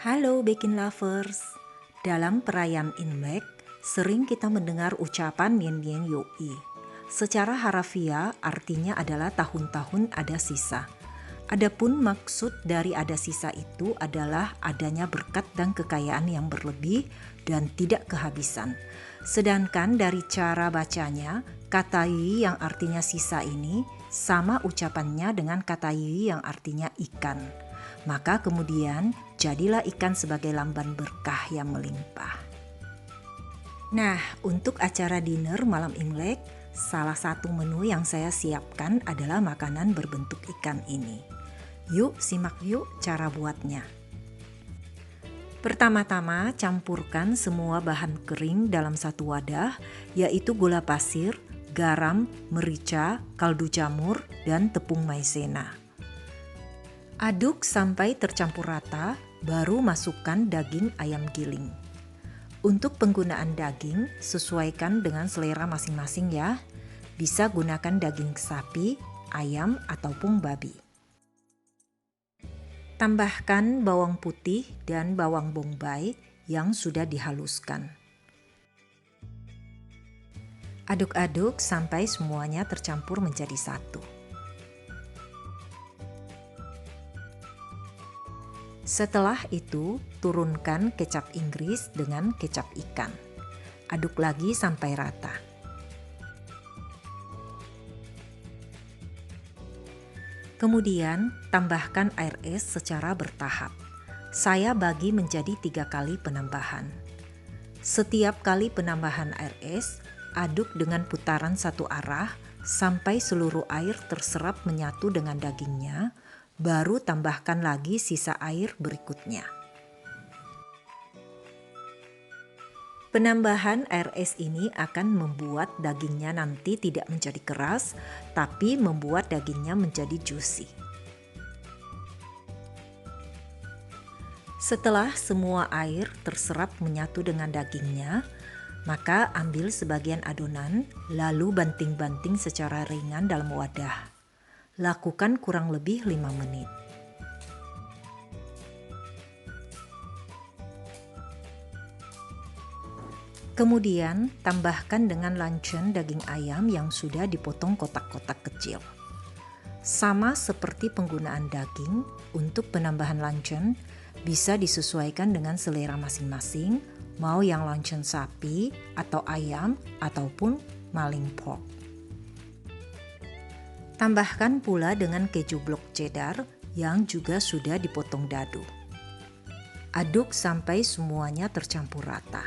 Halo Baking Lovers, dalam perayaan Imlek sering kita mendengar ucapan Nian Nian Yoi. Secara harafiah artinya adalah tahun-tahun ada sisa. Adapun maksud dari ada sisa itu adalah adanya berkat dan kekayaan yang berlebih dan tidak kehabisan. Sedangkan dari cara bacanya, kata yi yang artinya sisa ini sama ucapannya dengan kata yi yang artinya ikan. Maka kemudian jadilah ikan sebagai lamban berkah yang melimpah. Nah, untuk acara dinner malam Imlek, salah satu menu yang saya siapkan adalah makanan berbentuk ikan ini. Yuk simak yuk cara buatnya. Pertama-tama campurkan semua bahan kering dalam satu wadah, yaitu gula pasir, garam, merica, kaldu jamur, dan tepung maizena. Aduk sampai tercampur rata, baru masukkan daging ayam giling. Untuk penggunaan daging, sesuaikan dengan selera masing-masing ya. Bisa gunakan daging sapi, ayam, ataupun babi. Tambahkan bawang putih dan bawang bombay yang sudah dihaluskan. Aduk-aduk sampai semuanya tercampur menjadi satu. Setelah itu, turunkan kecap Inggris dengan kecap ikan. Aduk lagi sampai rata. Kemudian, tambahkan air es secara bertahap. Saya bagi menjadi 3 kali penambahan. Setiap kali penambahan air es, aduk dengan putaran satu arah sampai seluruh air terserap menyatu dengan dagingnya. Baru tambahkan lagi sisa air berikutnya. Penambahan air es ini akan membuat dagingnya nanti tidak menjadi keras, tapi membuat dagingnya menjadi juicy. Setelah semua air terserap menyatu dengan dagingnya, maka ambil sebagian adonan, lalu banting-banting secara ringan dalam wadah. Lakukan kurang lebih 5 menit. Kemudian tambahkan dengan luncheon daging ayam yang sudah dipotong kotak-kotak kecil. Sama seperti penggunaan daging, untuk penambahan luncheon bisa disesuaikan dengan selera masing-masing, mau yang luncheon sapi atau ayam ataupun maling pork. Tambahkan pula dengan keju blok cheddar yang juga sudah dipotong dadu. Aduk sampai semuanya tercampur rata.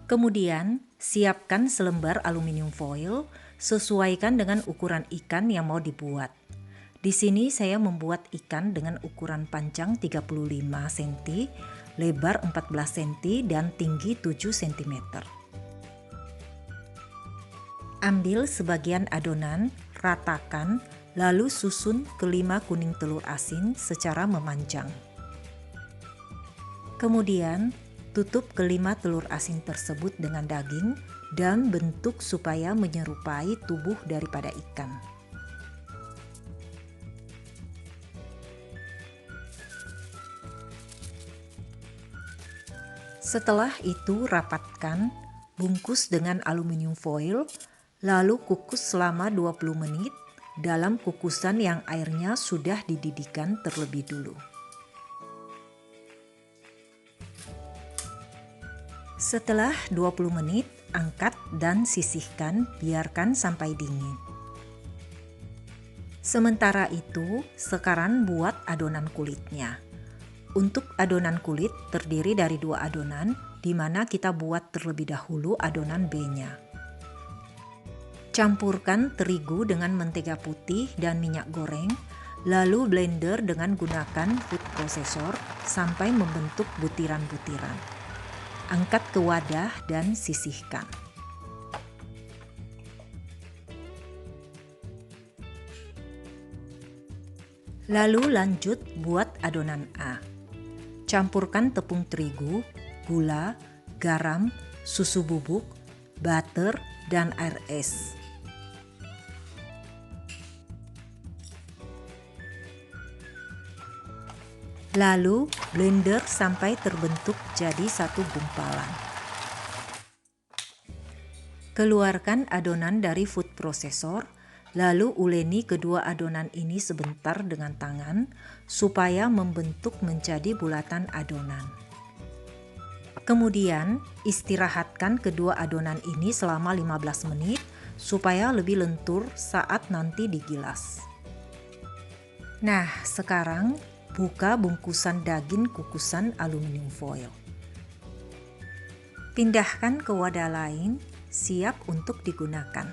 Kemudian, siapkan selembar aluminium foil, sesuaikan dengan ukuran ikan yang mau dibuat. Di sini saya membuat ikan dengan ukuran panjang 35 cm, lebar 14 cm, dan tinggi 7 cm. Ambil sebagian adonan, ratakan, lalu susun kelima kuning telur asin secara memanjang. Kemudian, tutup kelima telur asin tersebut dengan daging dan bentuk supaya menyerupai tubuh daripada ikan. Setelah itu rapatkan, bungkus dengan aluminium foil, lalu kukus selama 20 menit dalam kukusan yang airnya sudah dididihkan terlebih dulu. Setelah 20 menit, angkat dan sisihkan, biarkan sampai dingin. Sementara itu, sekarang buat adonan kulitnya. Untuk adonan kulit terdiri dari 2 adonan, di mana kita buat terlebih dahulu adonan B-nya. Campurkan terigu dengan mentega putih dan minyak goreng, lalu blender dengan gunakan food processor sampai membentuk butiran-butiran. Angkat ke wadah dan sisihkan. Lalu lanjut buat adonan A. Campurkan tepung terigu, gula, garam, susu bubuk, butter, dan air es. Lalu blender sampai terbentuk jadi satu gumpalan. Keluarkan adonan dari food processor, lalu uleni kedua adonan ini sebentar dengan tangan supaya membentuk menjadi bulatan adonan. Kemudian istirahatkan kedua adonan ini selama 15 menit supaya lebih lentur saat nanti digilas. Nah, sekarang buka bungkusan daging kukusan aluminium foil. Pindahkan ke wadah lain, siap untuk digunakan.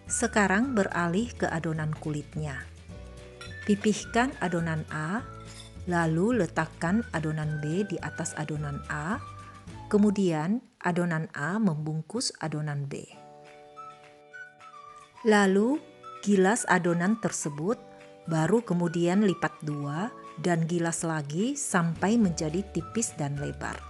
Sekarang beralih ke adonan kulitnya. Pipihkan adonan A, lalu letakkan adonan B di atas adonan A, kemudian adonan A membungkus adonan B. Lalu gilas adonan tersebut, baru kemudian lipat dua dan gilas lagi sampai menjadi tipis dan lebar.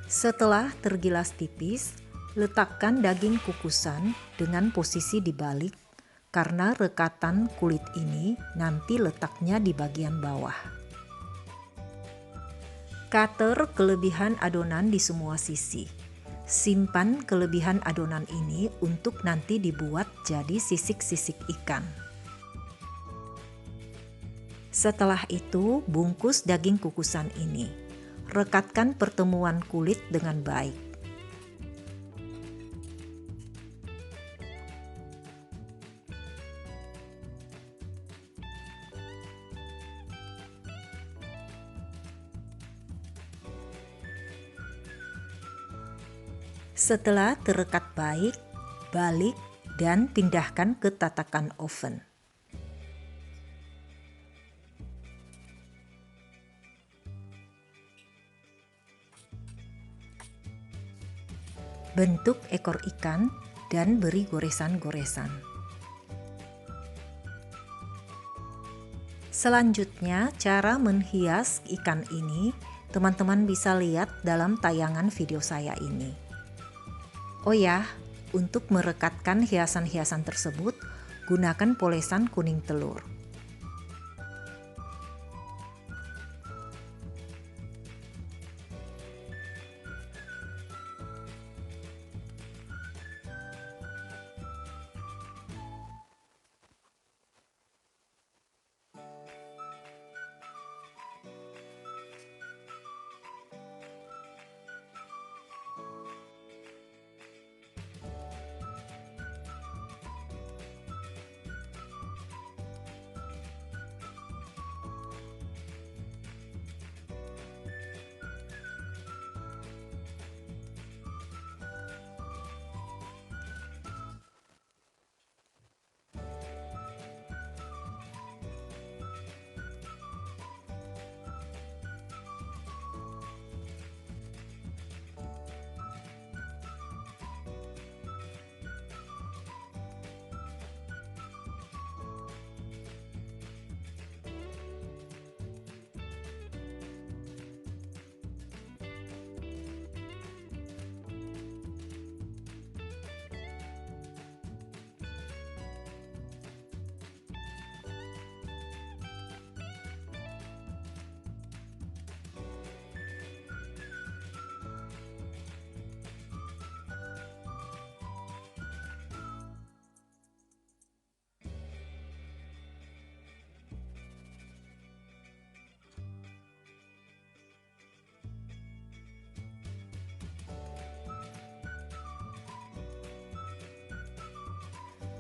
Setelah tergilas tipis, letakkan daging kukusan dengan posisi dibalik karena rekatan kulit ini nanti letaknya di bagian bawah. Cutter kelebihan adonan di semua sisi. Simpan kelebihan adonan ini untuk nanti dibuat jadi sisik-sisik ikan. Setelah itu, bungkus daging kukusan ini. Rekatkan pertemuan kulit dengan baik. Setelah terekat baik, balik dan pindahkan ke tatakan oven. Bentuk ekor ikan dan beri goresan-goresan. Selanjutnya, cara menghias ikan ini teman-teman bisa lihat dalam tayangan video saya ini. Oh ya, untuk merekatkan hiasan-hiasan tersebut, gunakan polesan kuning telur.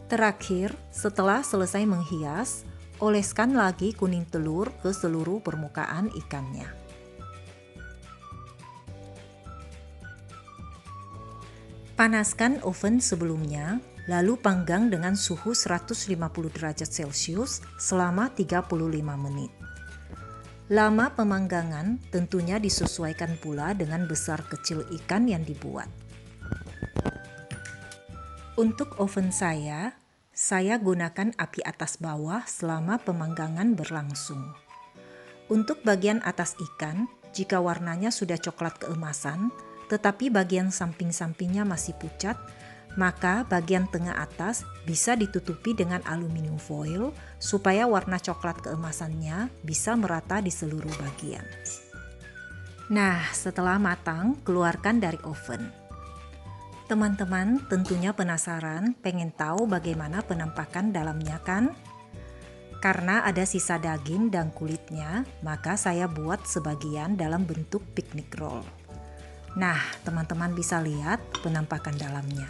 Terakhir, setelah selesai menghias, oleskan lagi kuning telur ke seluruh permukaan ikannya. Panaskan oven sebelumnya, lalu panggang dengan suhu 150 derajat Celcius selama 35 menit. Lama pemanggangan tentunya disesuaikan pula dengan besar kecil ikan yang dibuat. Untuk oven saya gunakan api atas bawah selama pemanggangan berlangsung. Untuk bagian atas ikan, jika warnanya sudah coklat keemasan, tetapi bagian samping-sampingnya masih pucat, maka bagian tengah atas bisa ditutupi dengan aluminium foil supaya warna coklat keemasannya bisa merata di seluruh bagian. Nah, setelah matang, keluarkan dari oven. Teman-teman tentunya penasaran pengen tahu bagaimana penampakan dalamnya kan? Karena ada sisa daging dan kulitnya, maka saya buat sebagian dalam bentuk picnic roll. Nah, teman-teman bisa lihat penampakan dalamnya.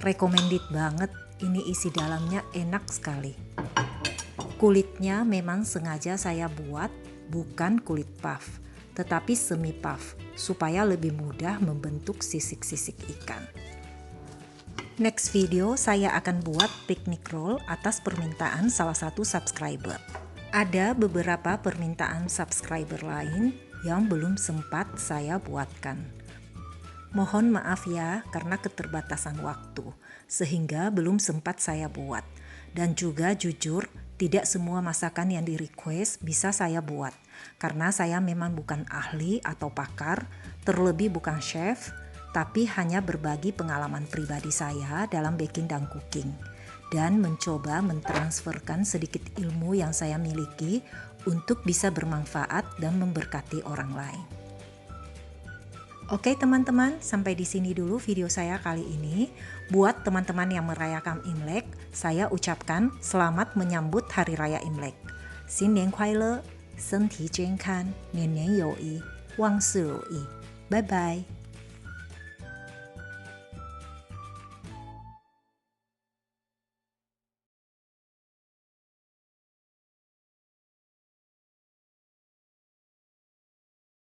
Recommended banget, ini isi dalamnya enak sekali. Kulitnya memang sengaja saya buat bukan kulit puff, tetapi semi puff, supaya lebih mudah membentuk sisik-sisik ikan. Next video saya akan buat picnic roll atas permintaan salah satu subscriber. Ada beberapa permintaan subscriber lain yang belum sempat saya buatkan. Mohon maaf ya karena keterbatasan waktu, sehingga belum sempat saya buat. Dan juga jujur, tidak semua masakan yang di-request bisa saya buat. Karena saya memang bukan ahli atau pakar, terlebih bukan chef, tapi hanya berbagi pengalaman pribadi saya dalam baking dan cooking. Dan mencoba mentransferkan sedikit ilmu yang saya miliki untuk bisa bermanfaat dan memberkati orang lain. Oke teman-teman, sampai di sini dulu video saya kali ini. Buat teman-teman yang merayakan Imlek, saya ucapkan selamat menyambut Hari Raya Imlek. 新年快乐，身体健康，年年有余，万事如意。拜拜。